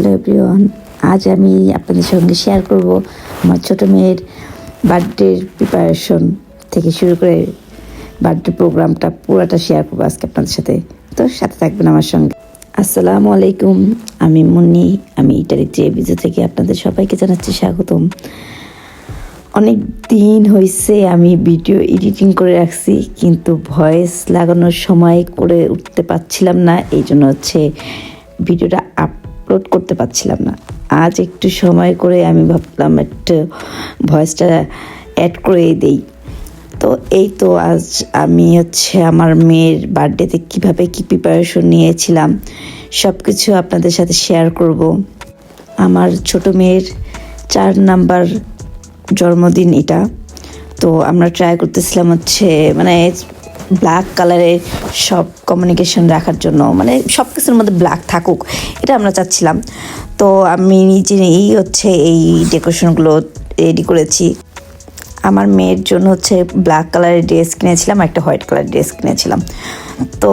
Hello everyone, আজ আমি আপনাদের সঙ্গে শেয়ার করব আমার ছোটো মেয়ের বার্থডের প্রিপারেশন থেকে শুরু করে বার্থডে প্রোগ্রামটা পুরোটা শেয়ার করবো আজকে আপনাদের সাথে। তো সাথে থাকবেন আমার সঙ্গে। আসসালামু আলাইকুম, আমি মুন্নি, আমি ইটালির ট্রেভিজো থেকে আপনাদের সবাইকে জানাচ্ছি স্বাগতম। অনেক দিন হয়েছে আমি ভিডিও এডিটিং করে রাখছি, কিন্তু ভয়েস লাগানোর সময় করে উঠতে পারছিলাম না, এই জন্য ভিডিওটা আপলোড করতে পারছিলাম না। আজ একটু সময় করে আমি ভাবলাম একটু ভয়েসটা অ্যাড করে দেই। তো এই তো আজ আমি আমার মেয়ের বার্থডেতে কীভাবে কী প্রিপারেশন নিয়েছিলাম সব কিছু আপনাদের সাথে শেয়ার করব। আমার ছোট মেয়ের 4 নাম্বার জন্মদিন এটা। তো আমরা ট্রাই করতেছিলাম মানে ব্ল্যাক কালারের সব কমিউনিকেশন রাখার জন্য, মানে সব কিছুর মধ্যে ব্ল্যাক থাকুক, এটা আমরা চাচ্ছিলাম। তো আমি নিজেই এই ডেকোরেশনগুলো রেডি করেছি। আমার মেয়ের জন্য ব্ল্যাক কালারের ড্রেস কিনেছিলাম, একটা হোয়াইট কালারের ড্রেস কিনেছিলাম। তো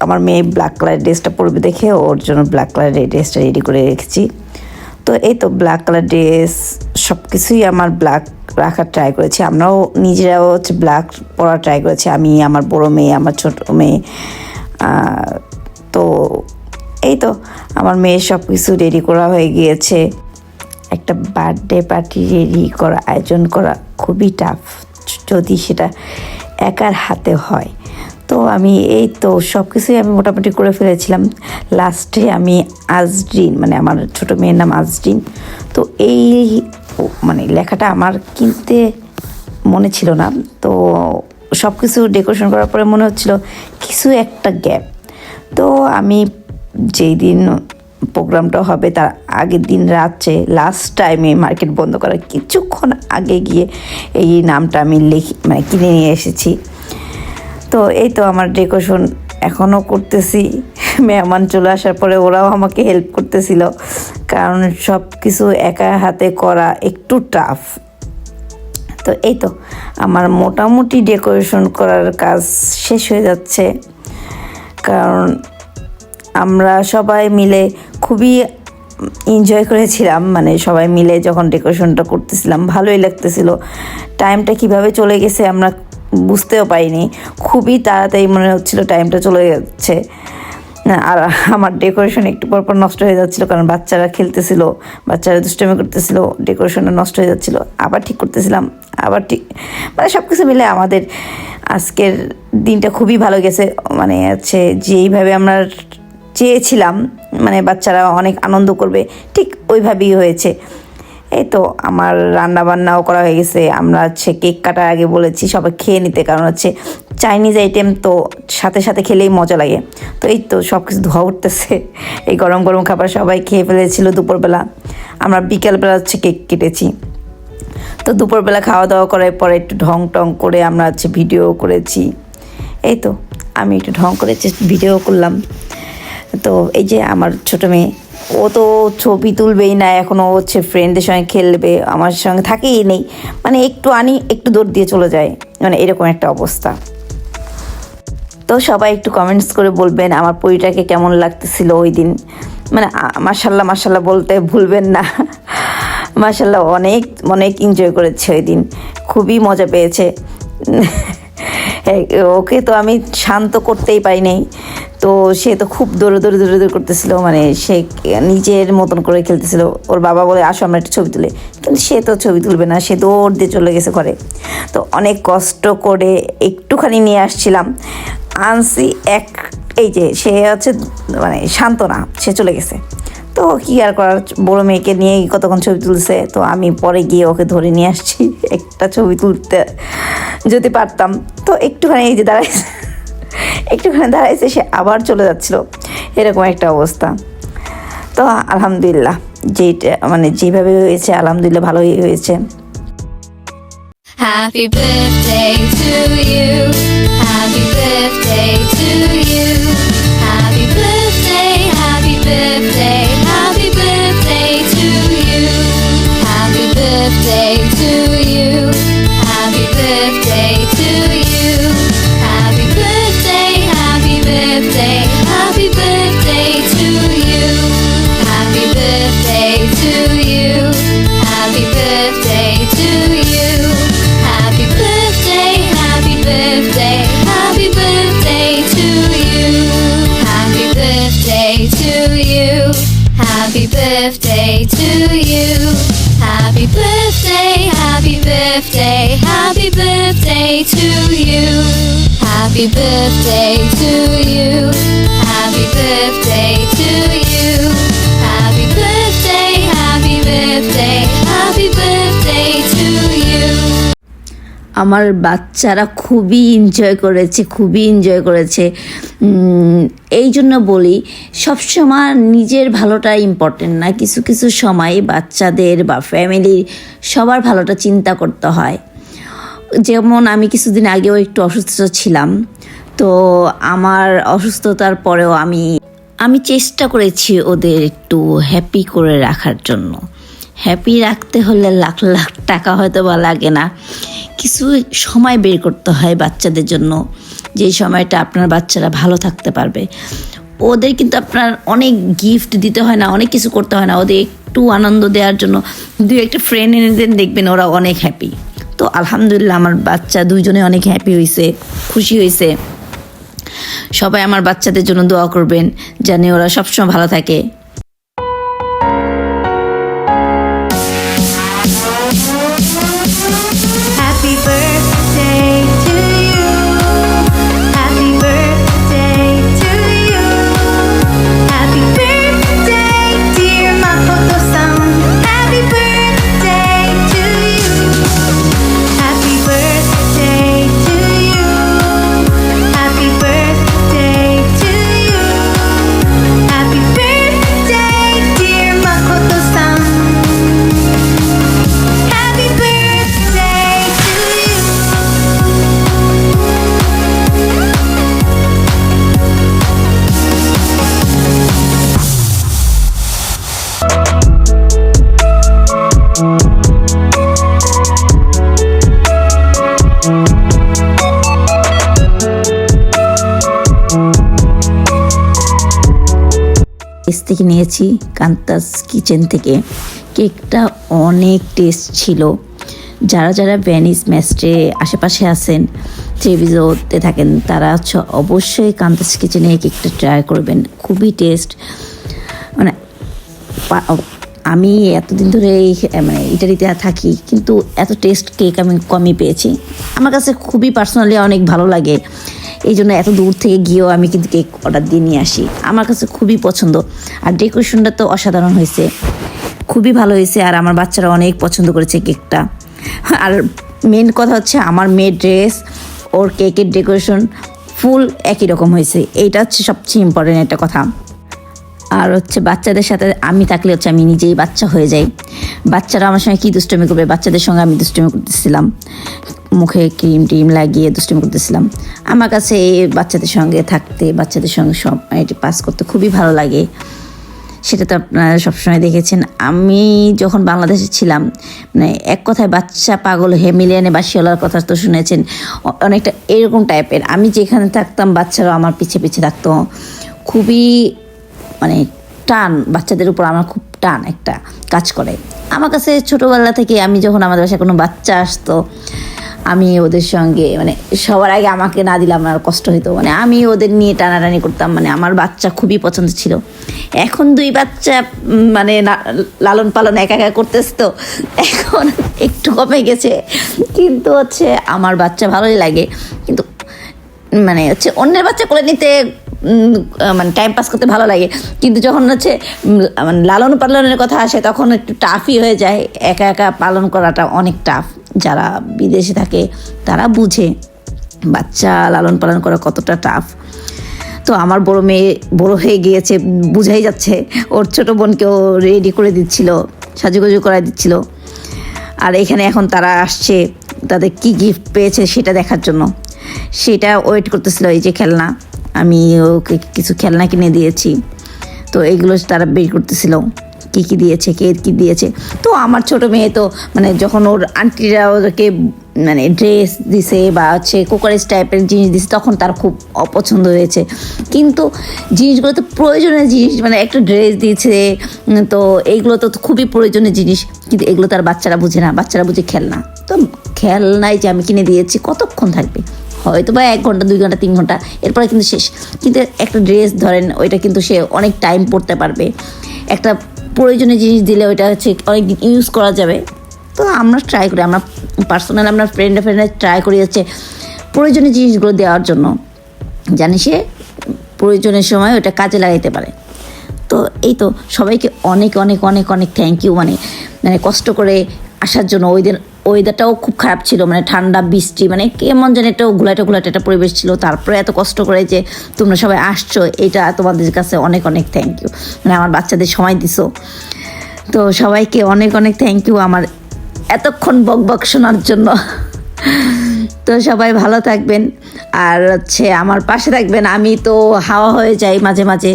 আমার মেয়ে ব্ল্যাক কালারের ড্রেসটা পরবে দেখে ওর জন্য ব্ল্যাক কালারের ড্রেসটা রেডি করে রেখেছি। তো এই তো ব্ল্যাক কালার ড্রেস সব কিছুই আমার ব্ল্যাক রাখার ট্রাই করেছি। আমরাও নিজেরাও ব্ল্যাক পরা ট্রাই করেছি, আমি, আমার বড়ো মেয়ে, আমার ছোট মেয়ে। তো এই তো আমার মেয়ের সব কিছু রেডি করা হয়ে গিয়েছে। একটা বার্থডে পার্টি রেডি করা, আয়োজন করা খুবই টাফ যদি সেটা একার হাতে হয়। তো আমি সব কিছুই আমি মোটামুটি করে ফেলেছিলাম। লাস্টে আমি আজরিন, মানে আমার ছোটো মেয়ের নাম আজরিন, তো লেখাটা আমার কিনতে মনে ছিল না। তো সব কিছু ডেকোরেশন করার পরে মনে হচ্ছিল কিছু একটা গ্যাপ। তো আমি যেই দিন প্রোগ্রামটা হবে তার আগের দিন রাত্রে লাস্ট টাইমে মার্কেট বন্ধ করার কিছুক্ষণ আগে গিয়ে এই নামটা আমি কিনে নিয়ে এসেছি। তো এই তো আমার ডেকোরেশন এখনও করতেছি। মেহমান চলে আসার পরে ওরাও আমাকে হেল্প করতেছিল, কারণ সব কিছু একা হাতে করা একটু টাফ। তো এই তো আমার মোটামুটি ডেকোরেশন করার কাজ শেষ হয়ে যাচ্ছে, কারণ আমরা সবাই মিলে খুবই এনজয় করেছিলাম। মানে সবাই মিলে যখন ডেকোরেশনটা করতেছিলাম ভালোই লাগতেছিল। টাইমটা কিভাবে চলে গেছে আমরা বুঝতেও পারিনি, খুবই তাড়াতাড়ি মনে হচ্ছিল টাইমটা চলে যাচ্ছে। আর আমার ডেকোরেশন একটু পর পর নষ্ট হয়ে যাচ্ছিলো, কারণ বাচ্চারা খেলতেছিল, বাচ্চারা দুষ্টুমি করতেছিল, ডেকোরেশনটা নষ্ট হয়ে যাচ্ছিলো, আবার ঠিক করতেছিলাম, আবার ঠিক, মানে সব কিছু মিলে আমাদের আজকের দিনটা খুবই ভালো গেছে। মানে যেইভাবে আমরা চেয়েছিলাম, মানে বাচ্চারা অনেক আনন্দ করবে, ঠিক ওইভাবেই হয়েছে। এই তো আমার রান্না বান্নাও করা হয়ে গেছে। আমরা কেক কাটার আগে বলেছি সবাই খেয়ে নিতে, কারণ চাইনিজ আইটেম তো সাথে সাথে খেলেই মজা লাগে। তো এই তো সব কিছু ধোয়া উঠতেছে, এই গরম গরম খাবার সবাই খেয়ে ফেলেছিল দুপুরবেলা। আমরা বিকেলবেলা কেক কেটেছি। তো দুপুরবেলা খাওয়া দাওয়া করার পরে একটু ঢং টং করে আমরা ভিডিও করেছি। এই তো আমি একটু ঢং করে ভিডিও করলাম। তো এই যে আমার ছোটো মেয়ে, ও তো ছবি তুলবেই না, এখনও ফ্রেন্ডদের সঙ্গে খেলবে, আমার সঙ্গে থাকেই নেই, মানে একটু আনি একটু দৌড় দিয়ে চলে যায়, মানে এরকম একটা অবস্থা। তো সবাই একটু কমেন্টস করে বলবেন আমার পরীটাকে কেমন লাগতেছিল ওই দিন। মানে মাশাল্লাহ মাশাল্লাহ বলতে ভুলবেন না। মাশাল্লাহ অনেক অনেক এনজয় করেছে ওই দিন, খুবই মজা পেয়েছে। ওকে তো আমি শান্ত করতেই পারি নাই। তো সে তো খুব দৌড়ে করতেছিল, মানে সে নিজের মতন করে খেলতেছিল। ওর বাবা বলে আসো আমরা একটা ছবি তুলে, কিন্তু সে তো ছবি তুলবে না, সে দৌড় দিয়ে চলে গেছে ঘরে। তো অনেক কষ্ট করে একটুখানি নিয়ে আসছিলাম, আনছি এই যে সে মানে শান্ত না, সে চলে গেছে। তো কী আর করার, বড়ো মেয়েকে নিয়ে কতক্ষণ ছবি তুলছে। তো আমি পরে গিয়ে ওকে ধরে নিয়ে আসছি একটা ছবি তুলতে যদি পারতাম। তো একটুখানি এই যে একটুখানি দাঁড়াইছে, সে আবার চলে যাচ্ছিল, এরকম একটা অবস্থা। তো আলহামদুলিল্লাহ যেভাবে হয়েছে আলহামদুলিল্লাহ ভালোই হয়েছে। Happy birthday to you, happy birthday to you, happy birthday, happy birthday, happy birthday to you, happy birthday to you, happy birthday to you, happy birthday, happy birthday, happy birthday to you, happy birthday. to you. Happy birthday to you. Happy birthday to you. Happy birthday, happy birthday, happy birthday to you. আমার বাচ্চারা খুবই enjoy করেছে এই জন্য বলি সবসময় নিজের ভালোটা ইম্পর্টেন্ট না, কিছু কিছু সময় বাচ্চাদের বা ফ্যামিলির সবার ভালোটা চিন্তা করতে হয়। যেমন আমি কিছুদিন আগেও একটু অসুস্থ ছিলাম, তো আমার অসুস্থতার পরেও আমি চেষ্টা করেছি ওদের একটু হ্যাপি করে রাখার জন্য। হ্যাপি রাখতে হলে লাখ লাখ টাকা হয়তো বা লাগে না, কিছু সময় বের করতে হয় বাচ্চাদের জন্য, যে সময়টা আপনার বাচ্চারা ভালো থাকতে পারবে। ওদের কিন্তু আপনার অনেক গিফট দিতে হয় না, অনেক কিছু করতে হয় না, ওদের একটু আনন্দ দেওয়ার জন্য দুই একটা ফ্রেন্ড এনে দেন, দেখবেন ওরা অনেক হ্যাপি। তো আলহামদুলিল্লাহ আমার বাচ্চা দুইজনে অনেক হ্যাপি হয়েছে, খুশি হয়েছে। সবাই আমার বাচ্চাদের জন্য দোয়া করবেন যেন ওরা সবসময় ভালো থাকে। Happy birthday to you. Happy birthday to you. Happy birthday, dear Makoto-san. Happy birthday to you. Happy birthday to you. Happy birthday to you. Happy birthday, dear Makoto-san. Happy birthday to you. থেকে নিয়েছি কান্তাস kitchen থেকে। কেকটা অনেক test ছিল। যারা যারা Venice ম্যাস্টে আশেপাশে আছেন, ট্রেভিজোতে থাকেন, তারা অবশ্যই কান্তাস কিচেনে এই কেকটা ট্রাই করবেন, খুবই টেস্ট। মানে আমি এতদিন ধরে ইটালিতে থাকি, কিন্তু এত টেস্ট কেক আমি কমই পেয়েছি। আমার কাছে খুবই পার্সোনালি অনেক ভালো লাগে, এই জন্য এত দূর থেকে গিয়েও আমি কিন্তু কেক অর্ডার দিয়ে নিয়ে আসি। আমার কাছে খুবই পছন্দ, আর ডেকোরেশনটা তো অসাধারণ হয়েছে, খুবই ভালো হয়েছে। আর আমার বাচ্চারা অনেক পছন্দ করেছে কেকটা। আর মেন কথা হচ্ছে আমার মেয়ের ড্রেস, ওর কেকের ডেকোরেশন ফুল একই রকম হয়েছে, এইটা হচ্ছে সবচেয়ে ইম্পর্টেন্ট একটা কথা। আর হচ্ছে বাচ্চাদের সাথে আমি থাকলে হচ্ছে আমি নিজেই বাচ্চা হয়ে যাই। বাচ্চারা আমার সঙ্গে কী দুষ্টুমি করবে, বাচ্চাদের সঙ্গে আমি দুষ্টুমি করতেছিলাম, মুখে ক্রিম টিম লাগিয়ে দুষ্টুমি করতেছিলাম। আমার কাছে এই বাচ্চাদের সঙ্গে থাকতে, বাচ্চাদের সঙ্গে সব এটি পাস করতে খুবই ভালো লাগে। সেটা তো আপনারা সবসময় দেখেছেন। আমি যখন বাংলাদেশে ছিলাম, মানে এক কথায় বাচ্চা পাগল হেমিলিয়ানে বাসিওয়ালার কথা তো শুনেছেন, অনেকটা এরকম টাইপের। আমি যেখানে থাকতাম বাচ্চারাও আমার পিছে পিছে থাকতো, খুবই মানে টান, বাচ্চাদের উপর আমার খুব টান একটা কাজ করে। আমার কাছে ছোটোবেলা থেকে আমি যখন আমাদের বাসায় কোনো বাচ্চা আসতো, আমি ওদের সঙ্গে মানে সবার আগে আমাকে না দিলে আমার কষ্ট হতো, মানে আমি ওদের নিয়ে টানাটানি করতাম। মানে আমার বাচ্চা খুবই পছন্দ ছিল। এখন দুই বাচ্চা মানে লালন পালন একা একা করতেছে, তো এখন একটু কমে গেছে, কিন্তু হচ্ছে আমার বাচ্চা ভালোই লাগে। কিন্তু মানে হচ্ছে অন্যের বাচ্চা কোলে নিতে মানে টাইম পাস করতে ভালো লাগে, কিন্তু যখন হচ্ছে মানে লালন পালনের কথা আসে তখন একটু টাফই হয়ে যায়। একা একা পালন করাটা অনেক টাফ। যারা বিদেশে থাকে তারা বুঝে বাচ্চা লালন পালন করা কতটা টাফ। তো আমার বড় মেয়ে বড় হয়ে গিয়েছে, বুঝাই যাচ্ছে। ওর ছোটো বোনকেও রেডি করে দিচ্ছিল, সাজুগুজু করে দিচ্ছিল। আর এখানে এখন তারা আসছে, তাদের কি গিফট পেয়েছে সেটা দেখার জন্য, সেটা ওয়েট করতেছিল। এই যে খেলনা, আমি ওকে কিছু খেলনা কিনে দিয়েছি, তো এইগুলো তারা বের করতেছিল কী কী দিয়েছে, কে কী দিয়েছে। তো আমার ছোটো মেয়ে তো মানে যখন ওর আন্টিরা ওদেরকে মানে ড্রেস দিছে বা হচ্ছে কোকারেজ টাইপের জিনিস দিছে, তখন তার খুব অপছন্দ হয়েছে। কিন্তু জিনিসগুলো তো প্রয়োজনীয় জিনিস, মানে একটা ড্রেস দিয়েছে, তো এইগুলো তো খুবই প্রয়োজনীয় জিনিস, কিন্তু এগুলো তার বাচ্চারা বুঝে না, বাচ্চারা বুঝে খেলনা। তো খেলনায় যে আমি কিনে দিয়েছি কতক্ষণ থাকবে, হয়তো বা 1 ঘন্টা 2 ঘন্টা 3 ঘন্টা, এরপরে কিন্তু শেষ। কিন্তু একটা ড্রেস ধরেন, ওইটা কিন্তু সে অনেক টাইম পরতে পারবে। একটা প্রয়োজনীয় জিনিস দিলে ওইটা হচ্ছে অনেক ইউজ করা যাবে। তো আমরা ট্রাই করি, আমরা পার্সোনাল আমরা ফ্রেন্ডে ট্রাই করি হচ্ছে প্রয়োজনীয় জিনিসগুলো দেওয়ার জন্য, জানি সে প্রয়োজনের সময় ওটা কাজে লাগাইতে পারে। তো এই তো সবাইকে অনেক অনেক অনেক অনেক থ্যাংক ইউ, মানে কষ্ট করে আসার জন্য। ওয়েদারটাও খুব খারাপ ছিল, মানে ঠান্ডা বৃষ্টি, মানে কেমন যেন একটা ঘোলাটে একটা পরিবেশ ছিল। তারপরে এত কষ্ট করে যে তোমরা সবাই আসছো, এটা তোমাদের কাছে অনেক অনেক থ্যাংক ইউ। মানে আমার বাচ্চাদের সময় দিছো, তো সবাইকে অনেক অনেক থ্যাংক ইউ আমার এতক্ষণ বক শোনার জন্য। তো সবাই ভালো থাকবেন, আর আমার পাশে থাকবেন। আমি তো হাওয়া হয়ে যাই মাঝে মাঝে,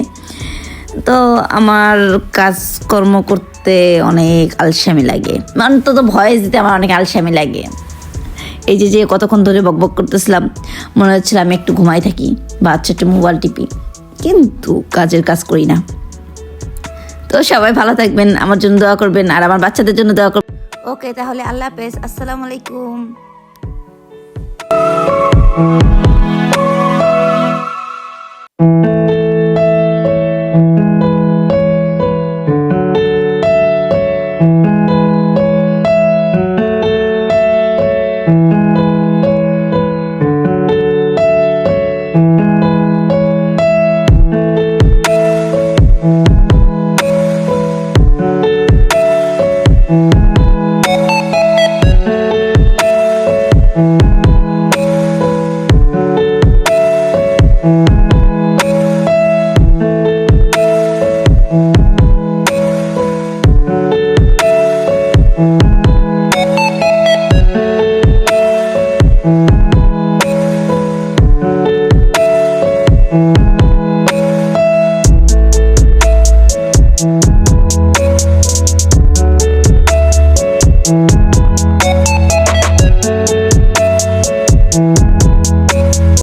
তো আমার কাজকর্ম করতে অনেক আলসেমি লাগে, অন্তত ভয়েস দিতে আমার অনেক আলসেমি লাগে। এই যে কতক্ষণ ধরে বকবক করতেছিলাম, মনে হচ্ছিল আমি একটু ঘুমাই থাকি বা একটু মোবাইল টিপি, কিন্তু কাজের কাজ করি না। তো সবাই ভালো থাকবেন, আমার জন্য দোয়া করবেন, আর আমার বাচ্চাদের জন্য দোয়া করবেন। ওকে, তাহলে আল্লাহ হাফেজ, আসসালামু আলাইকুম।